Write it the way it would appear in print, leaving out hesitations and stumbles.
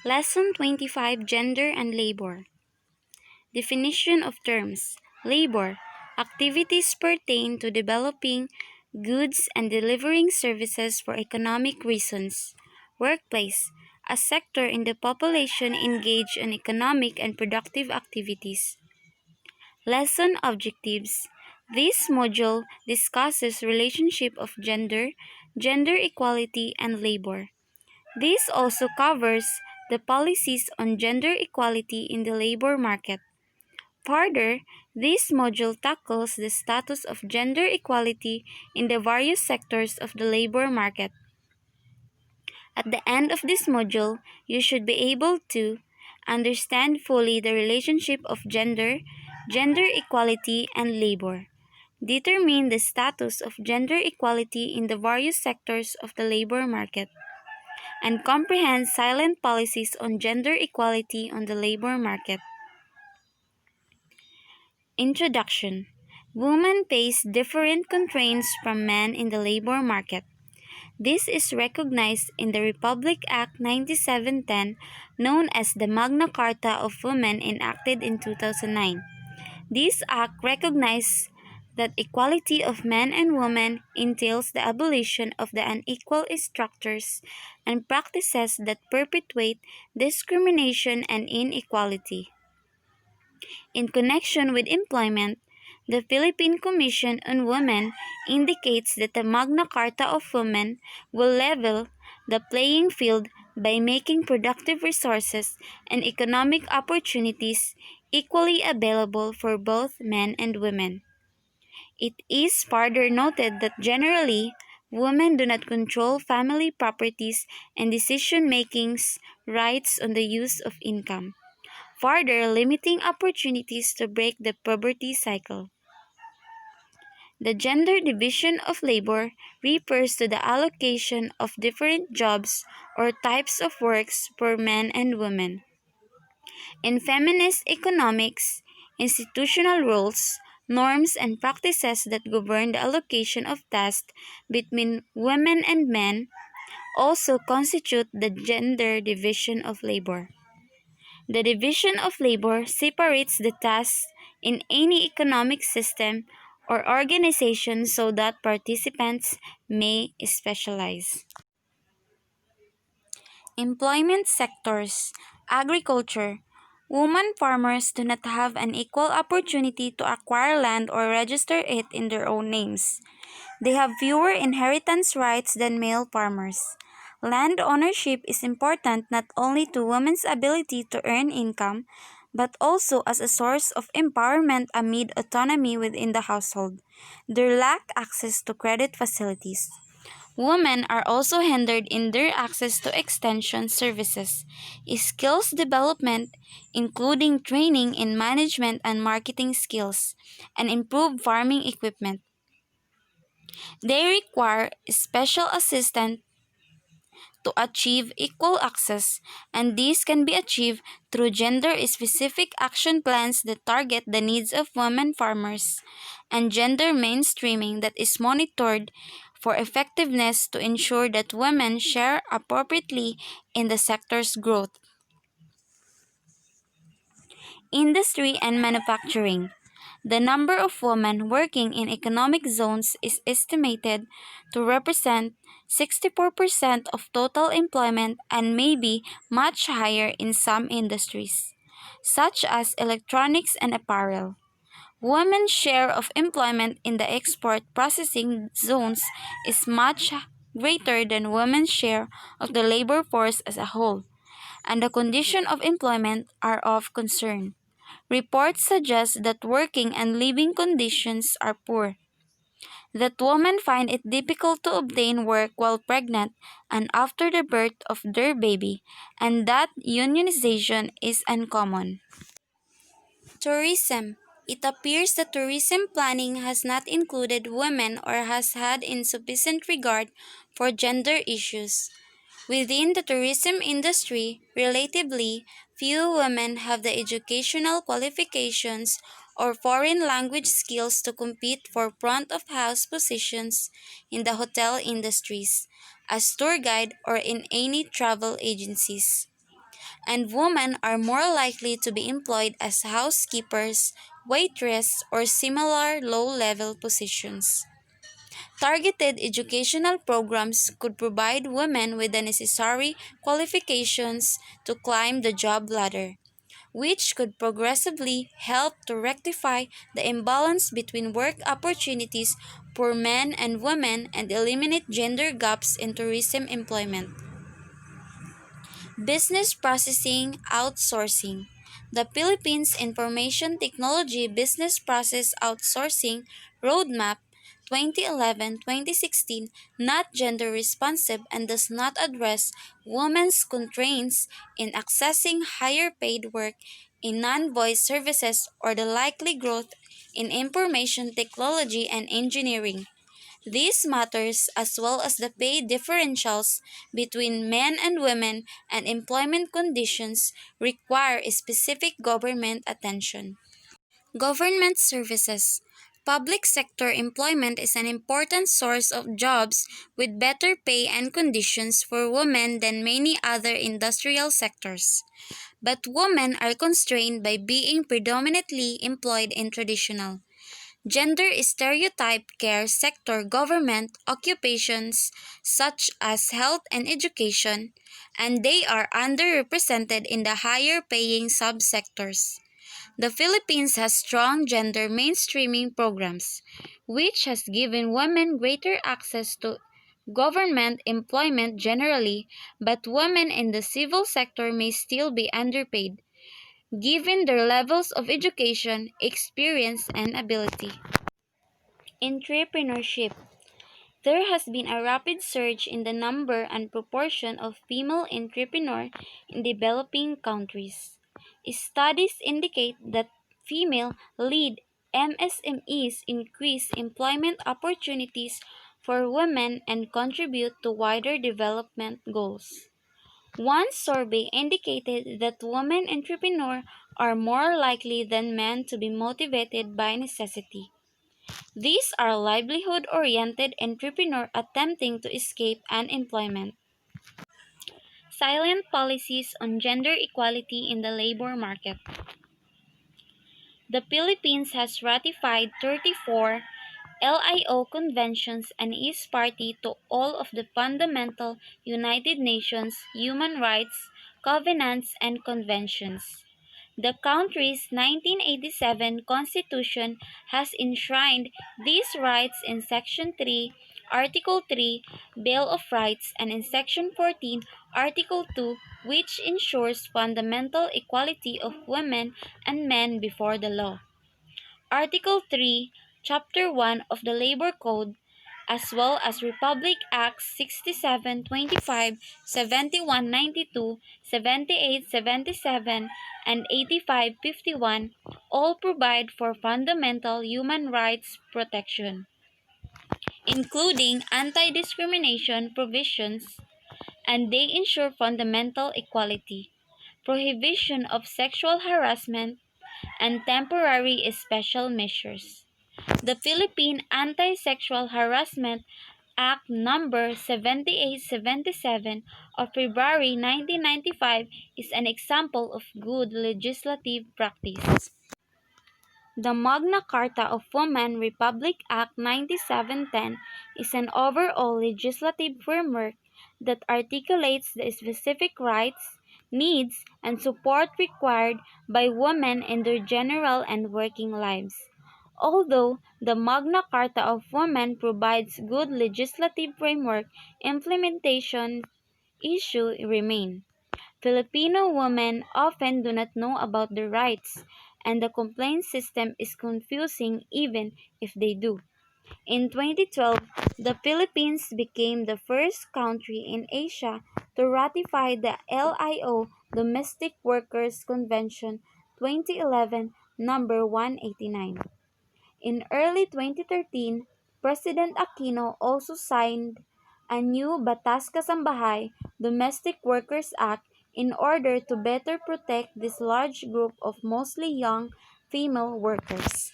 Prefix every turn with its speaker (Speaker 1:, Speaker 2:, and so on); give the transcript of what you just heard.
Speaker 1: Lesson 25: Gender and Labor. Definition of terms. Labor. Activities pertain to developing goods and delivering services for economic reasons. Workplace. A sector in the population engaged in economic and productive activities. Lesson objectives. This module discusses relationship of gender, gender equality, and labor. This also covers the policies on gender equality in the labor market. Further, this module tackles the status of gender equality in the various sectors of the labor market. At the end of this module, you should be able to understand fully the relationship of gender, gender equality, and labor. Determine the status of gender equality in the various sectors of the labor market, and comprehend silent policies on gender equality on the labor market. Introduction. Women face different constraints from men in the labor market. This is recognized in the Republic Act 9710, known as the Magna Carta of Women, enacted in 2009. This act recognizes that equality of men and women entails the abolition of the unequal structures and practices that perpetuate discrimination and inequality. In connection with employment, the Philippine Commission on Women indicates that the Magna Carta of Women will level the playing field by making productive resources and economic opportunities equally available for both men and women. It is further noted that generally, women do not control family properties and decision-making rights on the use of income, further limiting opportunities to break the poverty cycle. The gender division of labor refers to the allocation of different jobs or types of works for men and women. In feminist economics, institutional roles, norms, and practices that govern the allocation of tasks between women and men also constitute the gender division of labor. The division of labor separates the tasks in any economic system or organization so that participants may specialize. Employment sectors. Agriculture. Women farmers do not have an equal opportunity to acquire land or register it in their own names. They have fewer inheritance rights than male farmers. Land ownership is important not only to women's ability to earn income, but also as a source of empowerment amid autonomy within the household. They lack access to credit facilities. Women are also hindered in their access to extension services, skills development, including training in management and marketing skills, and improved farming equipment. They require special assistance to achieve equal access, and this can be achieved through gender-specific action plans that target the needs of women farmers, and gender mainstreaming that is monitored for effectiveness to ensure that women share appropriately in the sector's growth. Industry and manufacturing. The number of women working in economic zones is estimated to represent 64% of total employment and may be much higher in some industries, such as electronics and apparel. Women's share of employment in the export processing zones is much greater than women's share of the labor force as a whole, and the condition of employment are of concern. Reports suggest that working and living conditions are poor, that women find it difficult to obtain work while pregnant and after the birth of their baby, and that unionization is uncommon. Tourism. It appears that tourism planning has not included women or has had insufficient regard for gender issues. Within the tourism industry, relatively few women have the educational qualifications or foreign language skills to compete for front of house positions in the hotel industries, as tour guide, or in any travel agencies. and women are more likely to be employed as housekeepers, waitress, or similar low-level positions. Targeted educational programs could provide women with the necessary qualifications to climb the job ladder, which could progressively help to rectify the imbalance between work opportunities for men and women and eliminate gender gaps in tourism employment. Business Processing Outsourcing. The Philippines Information Technology Business Process Outsourcing Roadmap 2011-2016 not gender responsive and does not address women's constraints in accessing higher paid work in non-voice services or the likely growth in information technology and engineering. These matters, as well as the pay differentials between men and women and employment conditions, require specific government attention. Government services. Public sector employment is an important source of jobs with better pay and conditions for women than many other industrial sectors. But women are constrained by being predominantly employed in traditional gender stereotype care sector government occupations such as health and education, and they are underrepresented in the higher paying subsectors. The Philippines has strong gender mainstreaming programs, which has given women greater access to government employment generally, but women in the civil sector may still be underpaid, given their levels of education, experience, and ability. Entrepreneurship. There has been a rapid surge in the number and proportion of female entrepreneurs in developing countries. Studies indicate that female lead MSMEs increase employment opportunities for women and contribute to wider development goals. One survey indicated that women entrepreneurs are more likely than men to be motivated by necessity. These are livelihood-oriented entrepreneurs attempting to escape unemployment. Silent policies on gender equality in the labor market. The Philippines has ratified 34 LIO conventions and is party to all of the fundamental United Nations human rights covenants and conventions. The country's 1987 constitution has enshrined these rights in Section 3, Article 3, Bill of Rights, and in Section 14, Article 2, which ensures fundamental equality of women and men before the law. Article 3, Chapter 1 of the Labor Code, as well as Republic Acts 67, 25, 71, 92, 78, 77, and 85, 51, all provide for fundamental human rights protection, including anti-discrimination provisions, and they ensure fundamental equality, prohibition of sexual harassment, and temporary special measures. The Philippine Anti-Sexual Harassment Act No. 7877 of February 1995 is an example of good legislative practice. The Magna Carta of Women Republic Act 9710 is an overall legislative framework that articulates the specific rights, needs, and support required by women in their general and working lives. Although the Magna Carta of Women provides good legislative framework, implementation issues remain. Filipino women often do not know about their rights, and the complaint system is confusing even if they do. In 2012, the Philippines became the first country in Asia to ratify the LIO Domestic Workers Convention 2011 number 189. In early 2013, President Aquino also signed a new Batas Kasambahay Domestic Workers Act in order to better protect this large group of mostly young female workers.